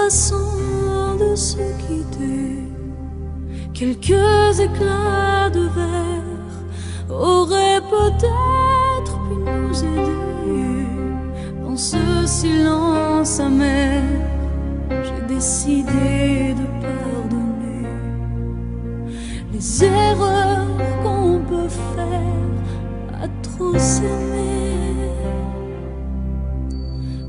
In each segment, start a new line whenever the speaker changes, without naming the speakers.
façon de se quitter. Quelques éclats de verre auraient peut-être pu nous aider. Dans ce silence amer, j'ai décidé de pardonner les erreurs qu'on peut faire à trop s'aimer.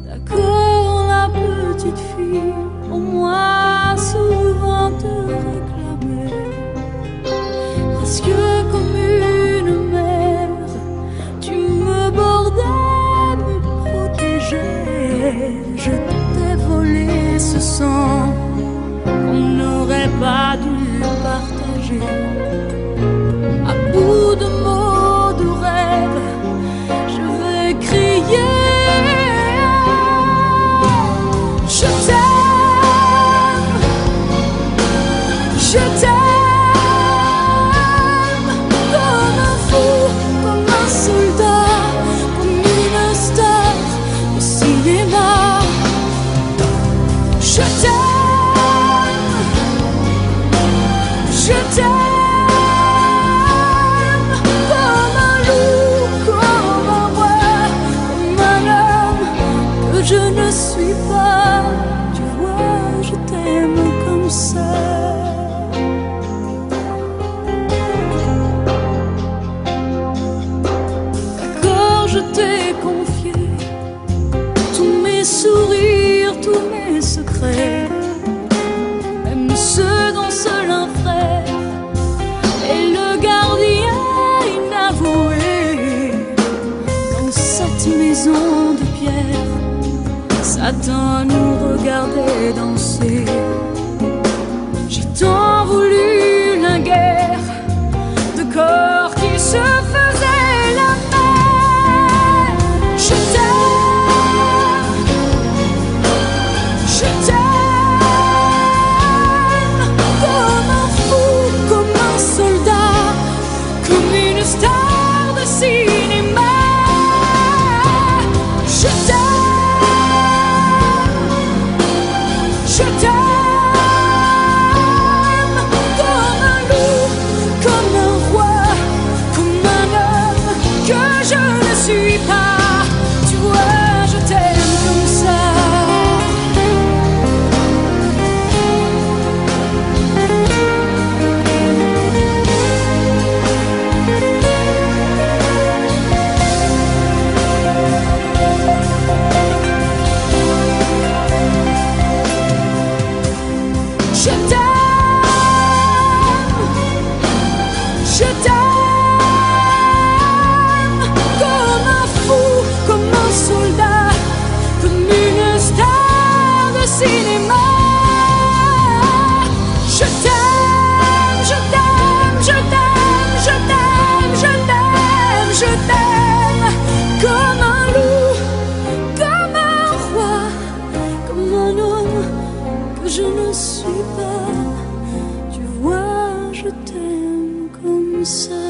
D'accord, la petite fille, au moins souvent te réclamait, presque comme une mère, tu me bordais, me protégeais. Je t'ai volé ce sang qu'on n'aurait pas dû partager. À bout de mots, de rêves, je vais crier. Je t'aime, je t'aime, comme un fou, comme un soldat, comme une star au cinéma. Je t'aime, je t'aime, comme un loup, comme un roi, comme un homme que je ne suis pas. Tu vois, je t'aime comme ça. D'accord, je t'ai confié tous mes sourires, tous mes secrets, même ceux dont seul un frère est le gardien inavoué. Dans cette maison de pierre, Satan nous regardait danser. J'ai tant voulu la guerre de corps qui se faisaient la paix. Je t'aime, je t'aime, comme un fou, comme un soldat, comme une star de cinéma. Je t'aime, je t'aime, comme un loup, comme un roi, comme un homme que je ne suis pas. Tu vois, je t'aime comme ça. Je t'aime, je t'aime, comme un fou, comme un soldat, comme une star de cinéma. Je t'aime, je t'aime, je t'aime, je t'aime, je t'aime, je t'aime, comme un loup, comme un roi, comme un homme que je ne suis pas. Tu vois, je t'aime comme ça.